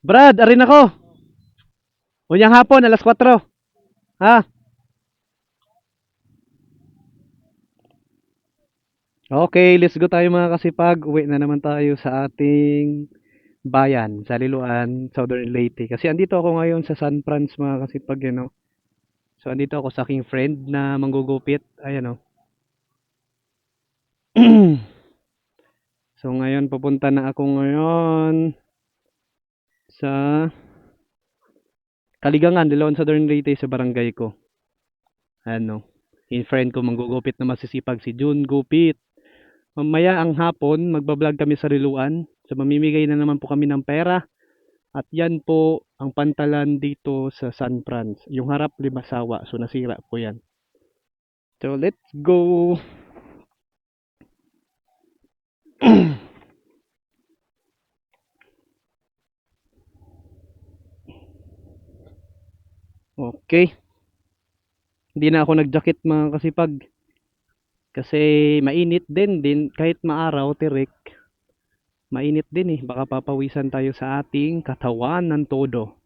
Brad, arin ako. Unyang hapon, alas 4. Ha? Okay, let's go tayo mga kasipag. Uwi na naman tayo sa ating bayan, sa Liloan, Southern Leyte. Kasi andito ako ngayon sa San Franz mga kasipag, So andito ako sa aking friend na manggugupit. Ayan, So ngayon, pupunta na ako ngayon sa Kaligangan, Liloan, Southern Leyte sa barangay ko. Ano, yung friend ko manggugupit na masisipag si June Gupit. Mamaya ang hapon, magbablog kami sa Riluan. So mamimigay na naman po kami ng pera. At yan po ang pantalan dito sa San Franz. Yung harap Limasawa. So nasira po yan. So let's go. Okay. Hindi na ako nag-jacket mga kasipag. Kasi mainit din kahit maaraw, tirik. Mainit din eh. Baka papawisan tayo sa ating katawan ng todo.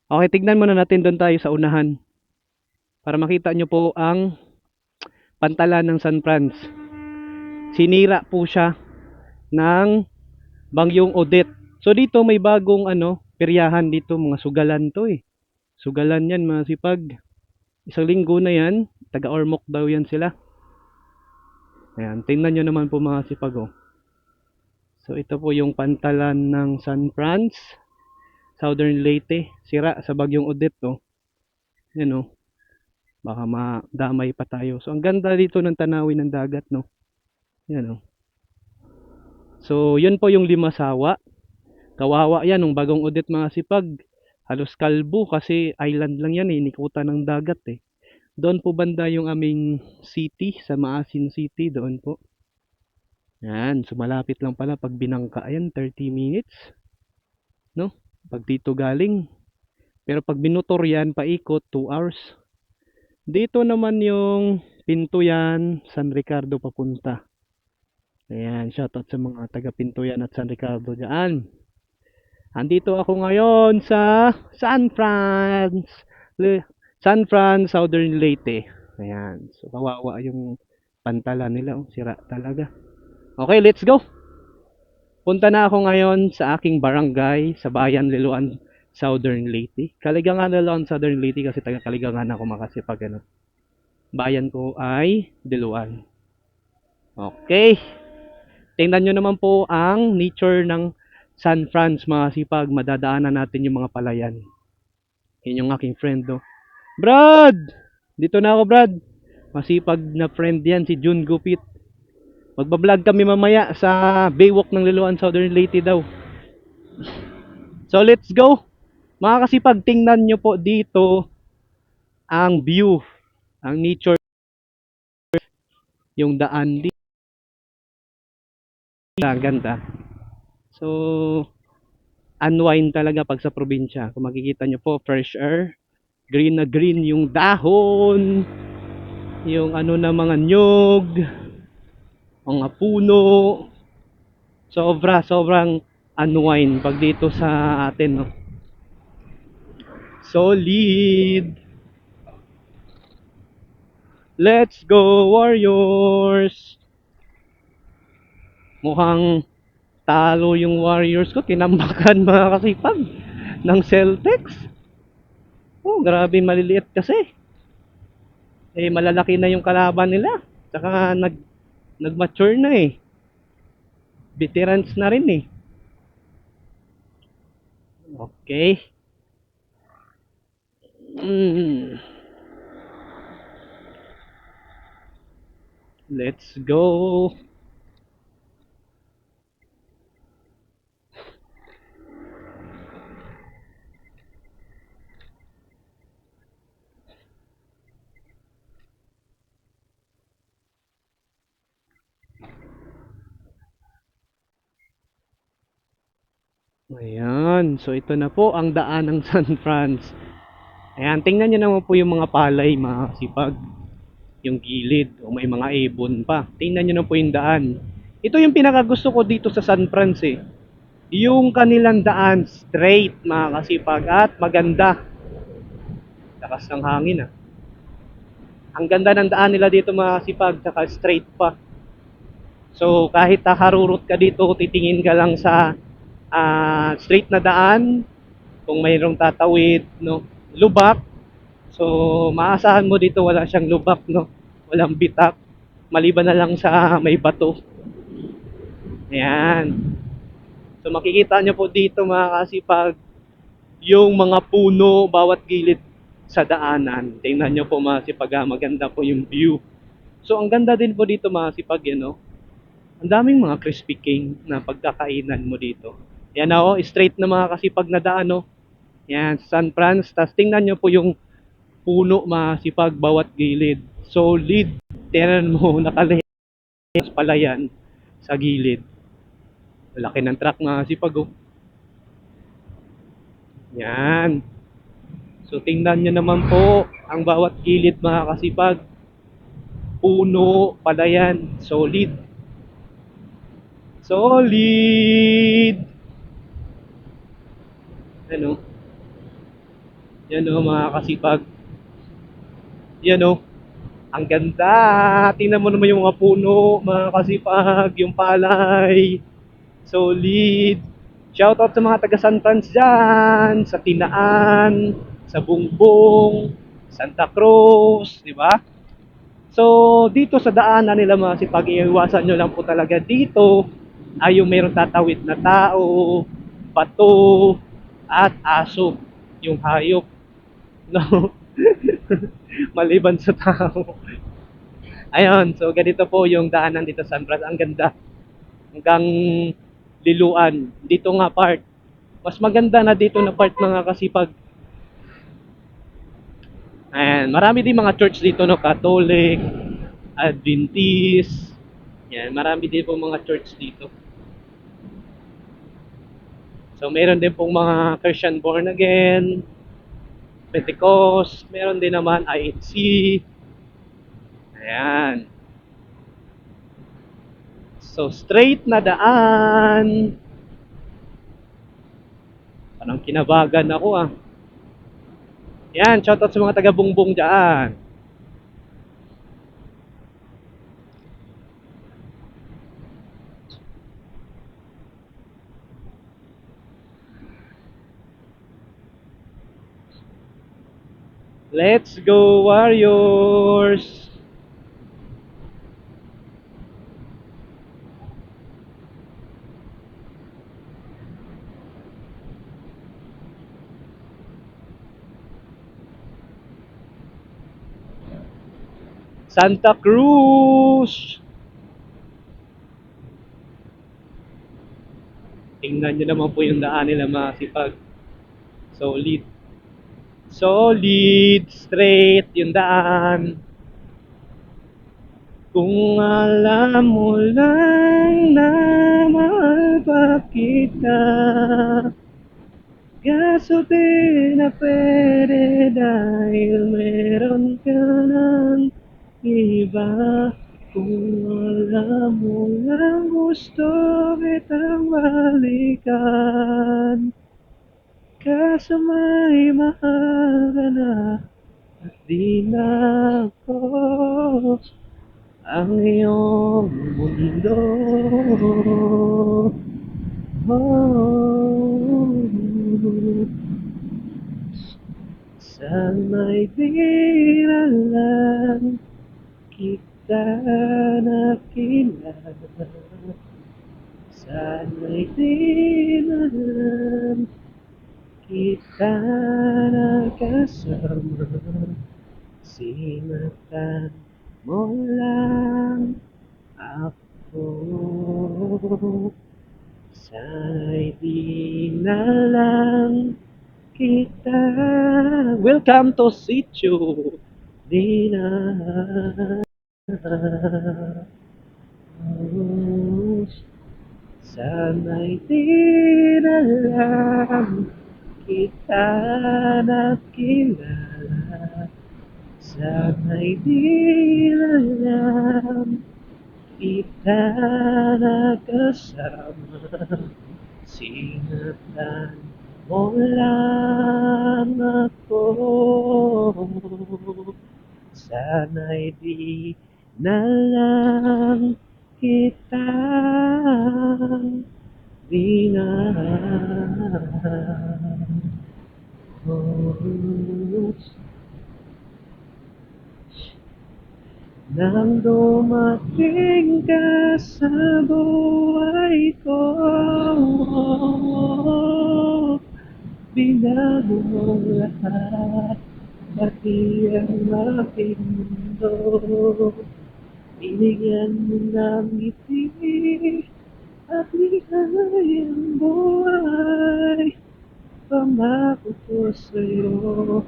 Okay, tignan muna natin doon tayo sa unahan. Para makita nyo po ang pantalan ng San Franz. Sinira po siya ng Bagyong Odette. So dito may bagong peryahan dito, mga sugalan to eh. Sugalan yan mga sipag. Isang linggo na yan, taga Ormoc daw yan sila. Ayan, tingnan nyo naman po mga sipag oh. So ito po yung pantalan ng San Franz, Southern Leyte. Sira sa Bagyong Odette oh. Yan oh. Baka madamay pa tayo. So ang ganda dito ng tanawin ng dagat no. Yan oh. So yun po yung Limasawa. Kawawa yan, nung Bagong Odette mga sipag. Halos kalbo kasi island lang yan eh, nikutan ng dagat eh. Doon po banda yung aming city, sa Maasin City, doon po. Yan, so malapit lang pala pag binangka, ayan, 30 minutes, no? Pag dito galing. Pero pag binutor yan, paikot, 2 hours. Dito naman yung Pintuyan, San Ricardo papunta. Ayan, shoutout sa mga taga Pintuyan at San Ricardo dyan. Andito ako ngayon sa San Franz. San Franz, Southern Leyte. Ayan. So, kawawa yung pantalan nila. Oh. Sira talaga. Okay, let's go. Punta na ako ngayon sa aking barangay sa Bayan Liloan, Southern Leyte. Kaligangan Liloan, Southern Leyte kasi taga Kaligangan ako makasipag ano. Bayan ko ay Liloan. Okay. Tingnan nyo naman po ang nature ng San Franz mga sipag. Madadaanan natin yung mga palayan. Yun yung aking friend do. Brad! Dito na ako Brad. Masipag na friend yan si June Gupit. Magbablog kami mamaya sa Baywalk ng Liloan Southern Leyte daw. So let's go. Mga kasipag, tingnan nyo po dito ang view, ang nature, yung daan dito. Ang ganda. So, unwind talaga pag sa probinsya. Kung makikita nyo po, fresh air. Green na green yung dahon. Yung na mga nyog. Mga puno. Sobrang unwind pag dito sa atin. No? Solid. Let's go Warriors. Mukhang talo yung Warriors ko. Tinambakan mga kasipag ng Celtics. Oh, grabe maliliit kasi. Eh, malalaki na yung kalaban nila. Tsaka nag-mature na eh. Veterans na rin eh. Okay. Mm. Let's go. Ayan. So, ito na po ang daan ng San Franz. Ayan. Tingnan nyo naman po yung mga palay, mga sipag. Yung gilid. O may mga ibon pa. Tingnan nyo na po yung daan. Ito yung pinakagusto ko dito sa San Franz eh. Yung kanilang daan straight mga kasipag at maganda. Lakas ng hangin ah. Ang ganda ng daan nila dito mga kasipag, saka straight pa. So kahit harurot ka dito, titingin ka lang sa straight na daan. Kung mayroong tatawid, no, lubak. So maasahan mo dito wala siyang lubak, no. Walang bitak. Maliban na lang sa may bato. Ayan. So makikita nyo po dito mga kasipag, yung mga puno bawat gilid sa daanan. Tingnan nyo po mga kasipag, maganda po yung view. So ang ganda din po dito mga kasipag, yan no. Ang daming mga crispy king na pagkakainan mo dito. Yan o, straight na mga kasipag na daan no. Yan, San Franz. Tapos tingnan nyo po yung puno mga kasipag bawat gilid. Solid. Tingnan mo, nakalehas pala yan sa gilid. Laki ng truck mga kasipag oh. Yan. So tingnan nyo naman po ang bawat gilid mga kasipag. Puno pala yan. Solid. Solid! Ano? Yan o mga kasipag. Yan o. Ang ganda. Tingnan mo naman yung mga puno, mga kasipag, yung palay. Solid. Shoutout sa mga taga San Franz dyan, sa Tinaan, sa Bungbong, Santa Cruz, di ba? So, dito sa daanan nila mga kasipag, iiwasan nyo lang po talaga dito ay yung mayroong tatawid na tao, bato, at aso, yung hayop. No? Maliban sa tao. Ayun, so ganito po yung daanan dito sa San Franz. Ang ganda. Hanggang Liluan. Dito nga part. Mas maganda na dito na part mga kasipag. Ayan, marami din mga church dito, no? Catholic, Adventist. Yan, marami din po mga church dito. So, meron din pong mga Christian born again, Pentecost, meron din naman IHC. Ayan. So, straight na daan. Parang kinabagan ako ah. Yan, shoutout sa mga taga-bungbong dyan. Let's go Warriors! Santa Cruz! Tingnan nyo naman po yung daan nila mga sipag. Solid. Solid, straight yung daan. Kung alam mo lang na mahal pa kita, kaso di na pwede dahil meron ka ng iba. Kung alam mo lang gusto kitang balikan, kaso may mahal ka na at di na ako ang iyong mundo. Oh, sana'y di na lang kita nakilala. Sana'y di na lang kita nakasama. Sinatan mo lang ako. Sana'y di na lang kita. Welcome to Sitio. Di na. Sana'y di na lang kita nakilala. Sana'y di na lang kita nakasama. Singatan mo lang ako, sana'y di na lang kita binarang. Nang dumating ka sa buhay ko, binago mo lahat, pati ang aking mundo. Binigyan mo ng ngiti at ligayang buhay. Pangako ko sa'yo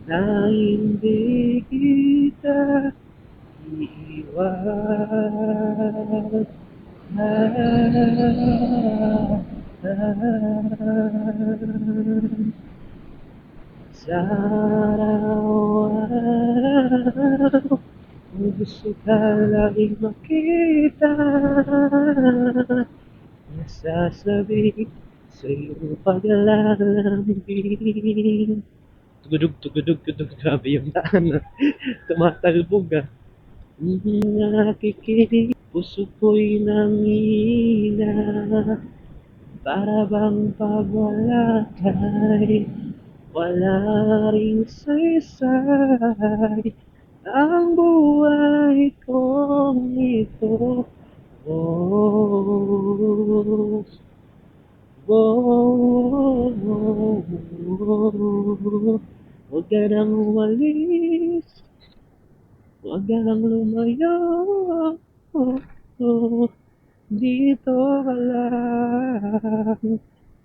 na hindi kita iiwan. Sa araw-araw, kung gusto ka laging makita, nasasabi sa iyong paglalambing. Tugudug, tugudug, tugudug, grabe yung daan. Tumatalbog ah. Nakikinig, puso ko'y nangihina, para bang pag wala ka'y wala ring saysay ang buhay kong ito. Oh, oh, oh, oh, huwag ka nang umalis, huwag ka nang lumayo. Oh, oh, dito ka lang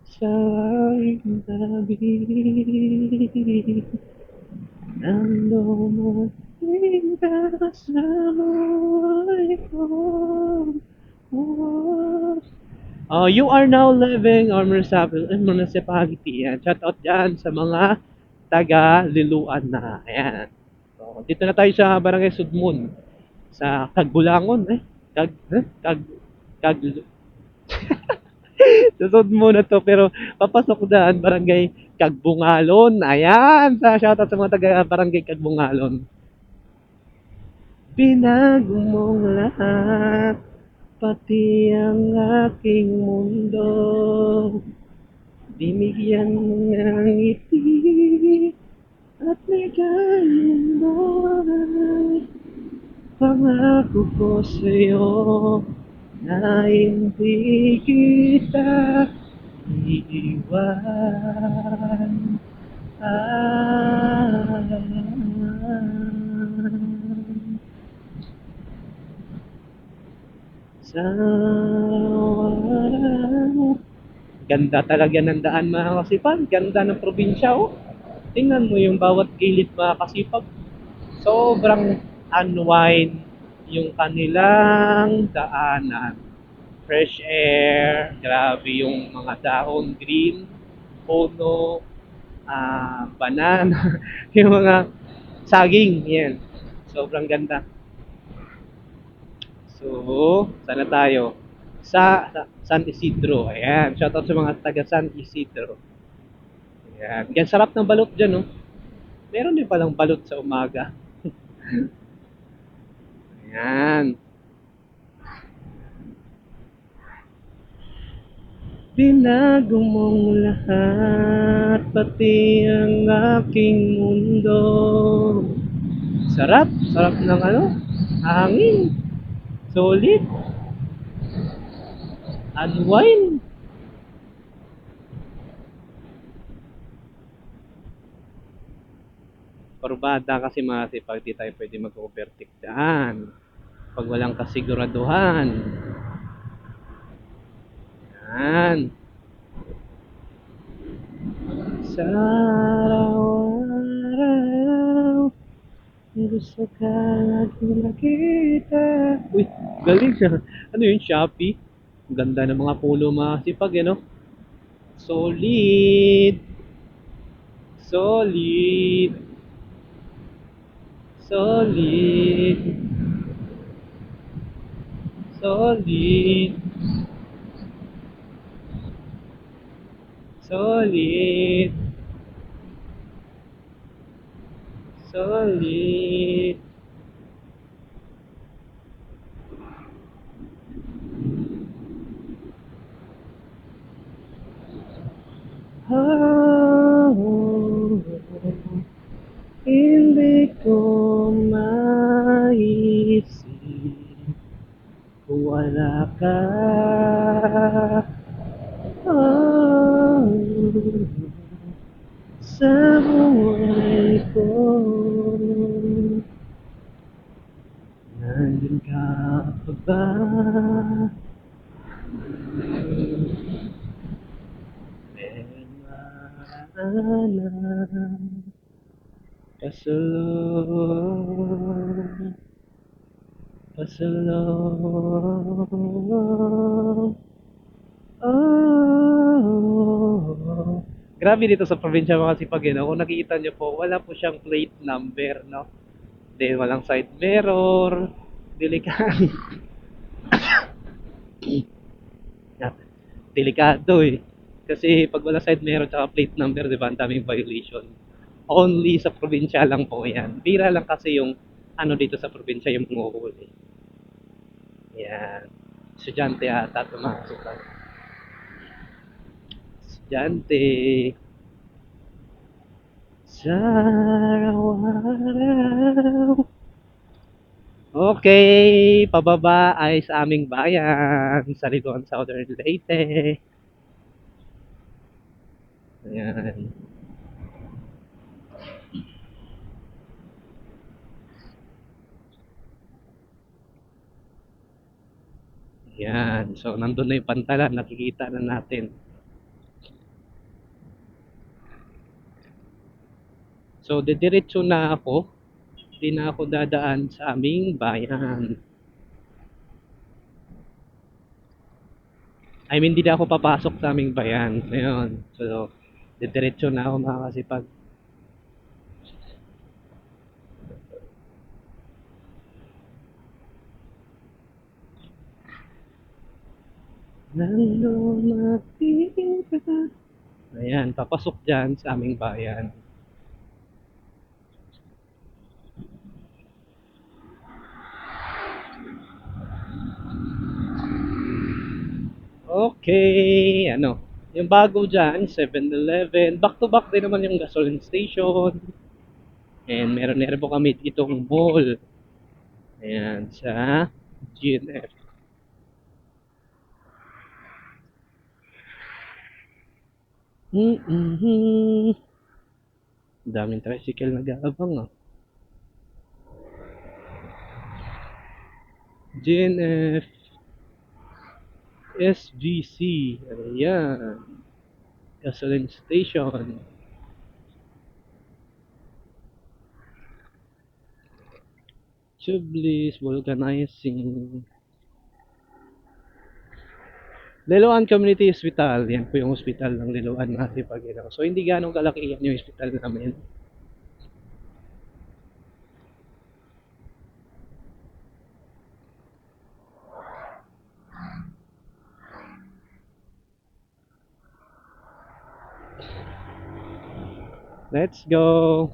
sa aking tabi. Nang dumating ka sa buhay ko. You are now living on municipality. Yan. Shout out dyan sa mga taga-Liluan na. Ayan. So, dito na tayo sa Barangay Sudmon. Sa Kagbulangon. Kag... Susod muna to pero papasok daan Barangay Kagbungalon. Ayan, sa shoutout sa mga taga Barangay Kagbungalon. Binago mong lahat, pati ang aking mundo. Binigyan ng ngiti at ligayang buhay. Pangako ko sa'yo na hindi kita iiwan. Sa araw. Ganda talaga ng daan mga kasipag. Ganda ng probinsya oh. Tingnan mo yung bawat gilid mga kasipag. Sobrang unwind yung kanilang daanan. Fresh air, grabe yung mga dahon, green, puno, banana, yung mga saging, yan. Sobrang ganda. So, sana tayo? Sa San Isidro. Ayan, shoutout sa mga taga San Isidro. Ayan, yan sarap ng balot dyan, no? Meron din palang balot sa umaga. Ayan. Binago mong lahat, pati ang aking mundo. Sarap, sarap ng hangin. Solid. Unwind. Kurbada kasi pag di tayo pwede mag-overtake daan. Pag walang kasiguraduhan. Yan. Sa araw-araw, gusto ka laging nakita. Uy, galing siya. Ano yun, Shopee? Ang ganda ng mga pulo mga sipag, no? Solid. Solid. Solid. Solid. Solid. Solid. Oh, hindi ko maisip kung wala ka. Oh, sa buhay ko. Nandun ka pa ba? Nagmana pasulong, pasulong. Oh. Grabe dito sa probinsya mga sipag, no? Kung nakikita nyo po, wala po siyang plate number, no? Then, walang side mirror. Delikado. Delikado eh. Kasi pag wala side mirror tsaka plate number, di ba, ang daming violation. Only sa probinsya lang po yan. Bira lang kasi yung ano dito sa probinsya yung panguhuli. Yan. Estudyante ata ito mga sipag. Estudyante. Sa araw-araw. Okay, pababa ay sa aming bayan, sa Rigon, Southern Leyte. Ayan. Ayan. So, nandun na yung pantalan. Nakikita na natin. So, didiretso na ako. Hindi na ako dadaan sa aming bayan. I mean, hindi na ako papasok sa aming bayan. Ayun. So, didiretso na ako mga kasipag. Nandun nakita. Ayan, papasok dyan sa aming bayan. Okay, ano, yung bago dyan, 7-Eleven, back to back din naman yung gasoline station. And meron po kami ditong mall. Ayan, sa GNF. Mm-hmm. Daming tricycle nag-aabang ah. GNF, SGC, ayan, gasoline station. Tubeless, vulcanizing. Liloan Community Hospital, yan po yung hospital ng Liloan natin pag so hindi ganong kalaki yan yung hospital namin. Let's go.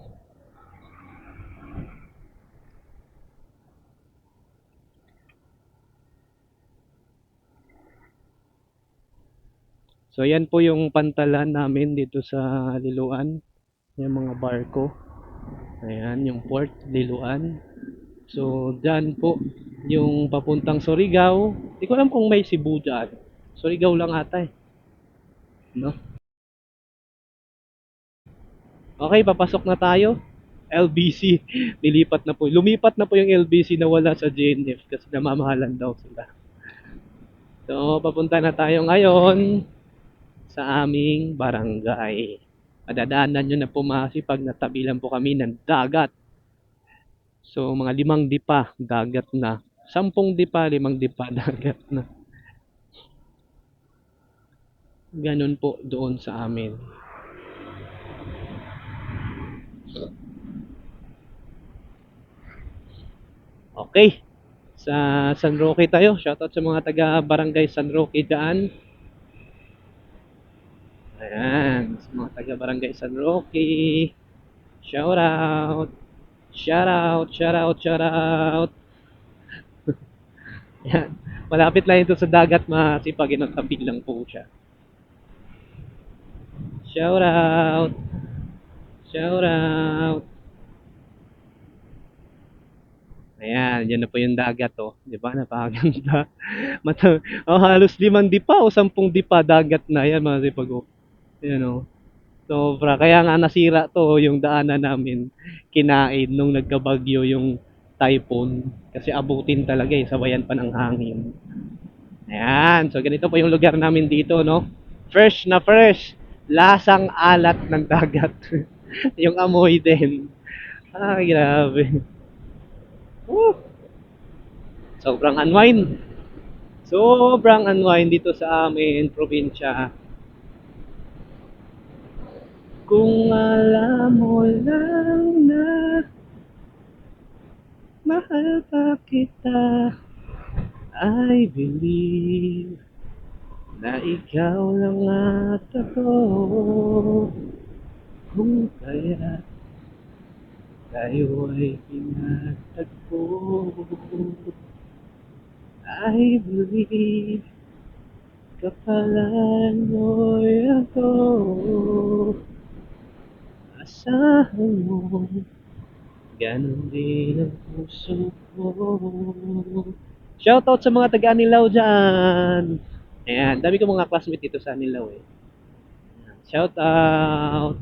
So yan po yung pantalan namin dito sa Liloan, yung mga barko. Ayan, yung port Liloan. So dyan po yung papuntang Surigao. Hindi ko alam kung may Cebu dyan. Surigao lang ata eh. No? Okay, papasok na tayo. LBC, nilipat na po. Lumipat na po yung LBC na wala sa JNF kasi namamahalan daw sila. So, papunta na tayo ngayon sa aming barangay. Madadaanan nyo na po pag natabilan po kami ng dagat. So, mga 5 dipa, dagat na. 10 dipa, 5 dipa, dagat na. Ganun po doon sa amin. Okay. Sa San Roque tayo. Shoutout sa mga taga barangay San Roque dyan. Ayan. taga Barangay San Roque. Shout out. Shout out, shout out, shout out. Yan. Malapit lang ito sa dagat, masipag, inang lang po siya. Shout out. Shout out. Ayan, yan na po yung dagat, oh. Di ba? Napakaganda. Halos 5 dipa o 10 dipa dagat na yan, mga sipag, oh. Yan, oh. Sobra. Kaya nga nasira to yung daanan namin kinain nung nagkabagyo yung typhoon. Kasi abutin talaga eh, sabayan pa ng hangin. Ayan, so ganito po yung lugar namin dito, no? Fresh na fresh. Lasang alat ng dagat. Yung amoy din. Ay, grabe. Woo! Sobrang unwind. Sobrang unwind dito sa amin, probinsya. Kung alam mo lang na mahal pa kita, I believe na ikaw lang at ako. Kung kaya tayo ay pinagtagpo, I believe kapalan mo'y ako. Asahan mo, ganon din ang puso ko. Shoutout sa mga taga-Anilaw dyan. Ayan, dami ko mga classmate dito sa Anilaw eh. Shoutout.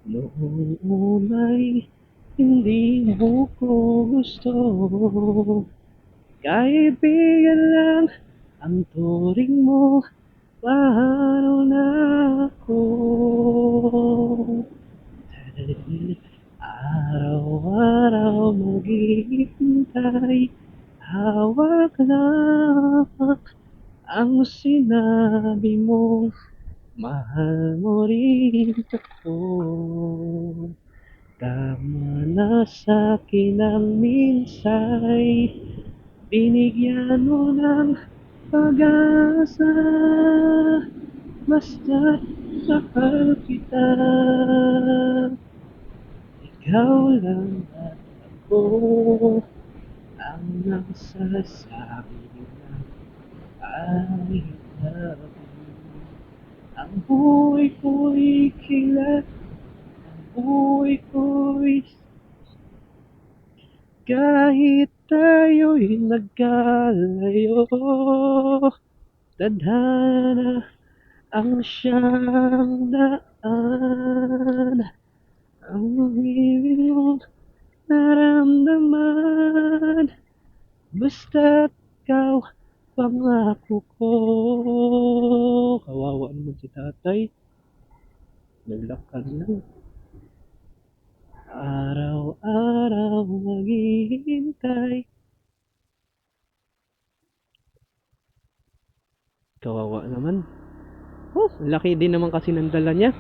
Noong unay, hindi mo ko gusto. Kaibigan lang ang turing mo. Paano na ako? Araw-araw maghihintay, hawak lang ang sinabi mo, mahal mo rin ako. Tama na sa'kin ang minsay, binigyan mo ng pag-asa, basta't mahal kita. Ikaw lang at ako ang nagsasabi na I love you. Ang buhay ko'y kailan, ang buhay ko'y kahit tayo'y nagkalayo. Tadhana ang siyang daan, ang ibig mong naramdaman, basta't ikaw pangako ko. Kawawa naman si tatay, naglakad lang. Araw-araw maghihintay. Kawawa naman. Oh, laki din naman kasi ng dala niya.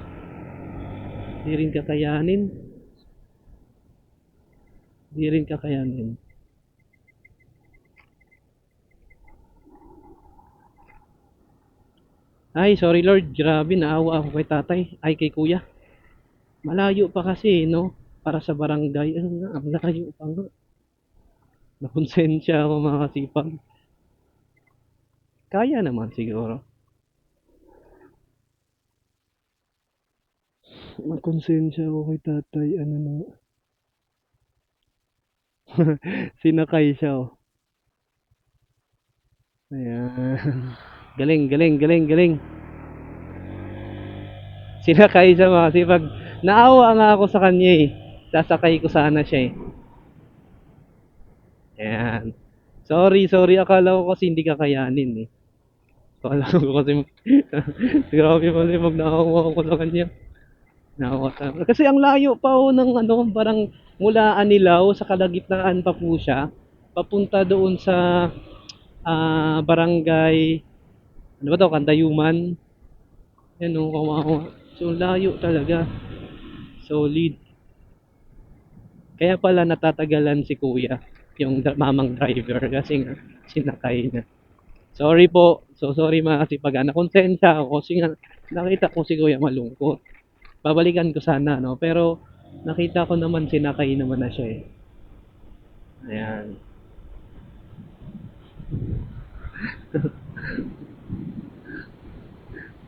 Di rin kakayanin. Di rin kakayanin. Ay, sorry Lord. Grabe, naawa ako kay tatay. Ay, kay kuya. Malayo pa kasi, no? Para sa barangay. Ang layo pa nga. Nakonsensya ako mga kasipag. Kaya naman siguro. Nakonsensya ako kay tatay. Ano na. Sinakay siya, oh. Ayan. Galing, galing, galing, galing. Sinakay siya mga kasipag. Naawa nga ako sa kanya eh. Sasakay ko sana siya eh. Ayan. Sorry, sorry. Akala ko kasi hindi kakayanin eh. Akala ko kasi grabe kasi pag nakakuha ko sa kanya. Nakakuha talaga. Kasi ang layo pa ho ng ano, parang mula Anilaw sa kalagitnaan pa po siya. Papunta doon sa barangay, ano ba to, Kandayuman. Yan o, kawawa. So layo talaga. Solid. Kaya pala natatagalan si kuya, yung mamang driver kasi nga sinakay na. Sorry po. So sorry mga kasipag. Nakonsensya ako kasi nga nakita ko si Kuya malungkot. Babalikan ko sana, no? Pero nakita ko naman sinakay naman na siya eh. Ayan.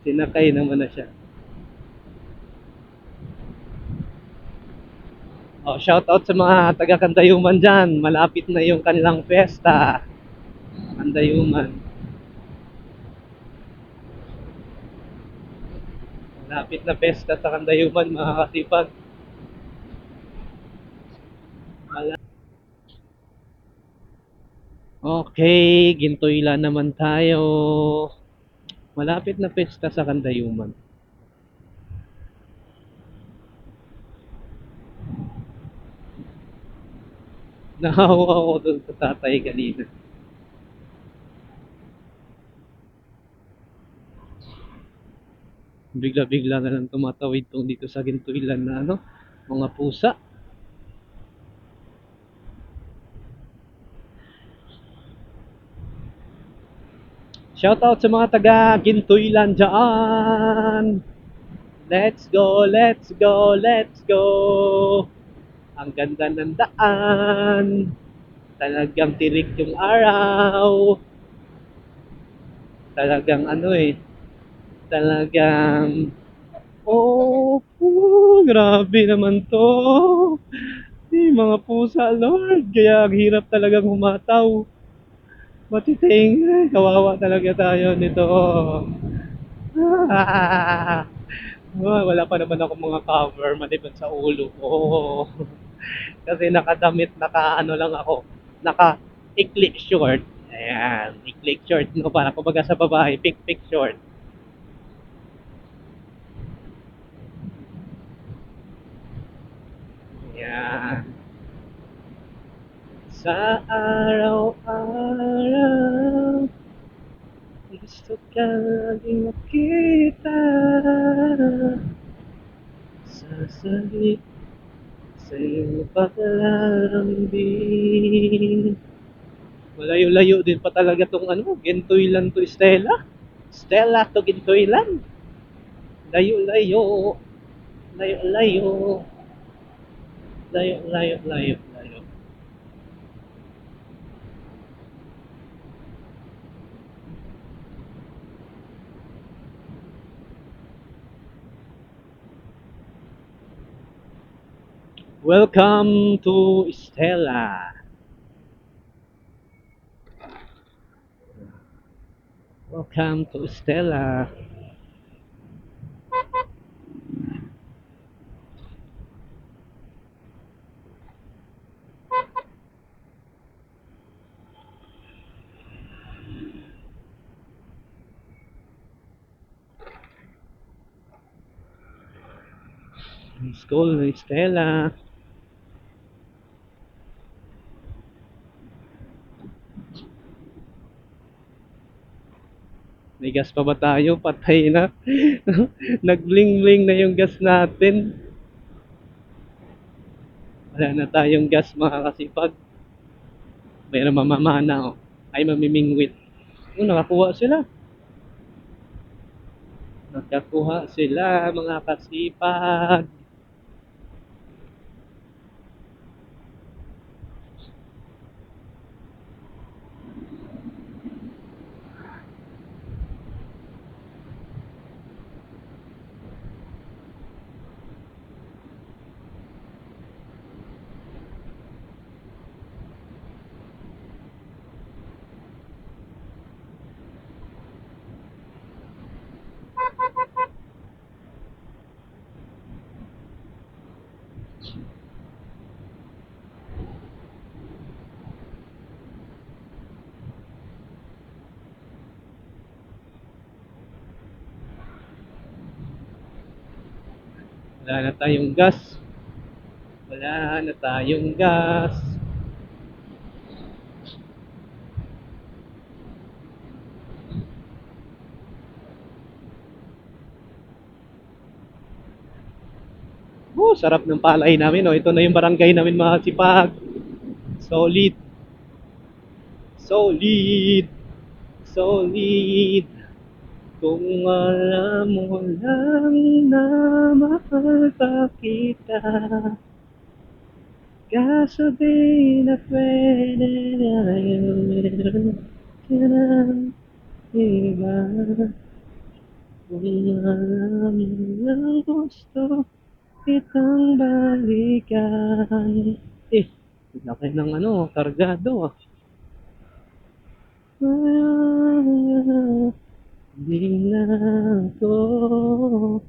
Sinakay naman na siya. Oh, shout out sa mga taga Kandayuman dyan. Malapit na yung kanilang pesta. Kandayuman. Malapit na pesta sa Kandayuman mga kasipag. Okay, gintoyla naman tayo. Malapit na pesta sa Kandayuman. Nahawa ako doon sa tatay kanina. Bigla-bigla na lang tumatawid tong dito sa gintoylan na ano, mga pusa. Shout out sa mga taga Gintoylan dyan. Let's go, let's go, let's go. Ang ganda ng daan. Talagang tirik yung araw. Talagang ano eh. Talagang grabe naman to. Mga pusa, Lord. Kaya ang hirap talagang humataw. Matiting. Kawawa talaga tayo nito. Ah, wala pa naman ako mga cover maliban sa ulo ko. Kasi nakadamit, naka ano lang ako. Naka ikli short. Ayan, ikli short. No, para kumbaga sa babae, pik-pik short. Ayan. Sa araw-araw, gusto ka laging makita. Sasalit sa iyong paglalambing. Malayo-layo din pa talaga tong ano, Gintoylan to Stella. Stella to Gintoylan. Layo-layo. Layo-layo. Layo. Welcome to Stella. Welcome to Stella. School ni Stella. May gas pa ba tayo? Patay na. Nagbling-bling na yung gas natin. Wala na tayong gas mga kasipag. Mayroon mamamana oh. Ay mamimingwit. Oh, nakakuha sila. Nakakuha sila mga kasipag. Wala na tayong gas. Wala na tayong gas. Oh, sarap ng palay namin. Oh. Ito na yung barangay namin mga sipag. Solid. Solid. solid. Kung alam mo lang na mahal pa kita, kaso di na pwede na meron ka ng iba. Kung alam mo lang gusto kitang balikan. Eh, laki ng ano, kargado ah. Di na ako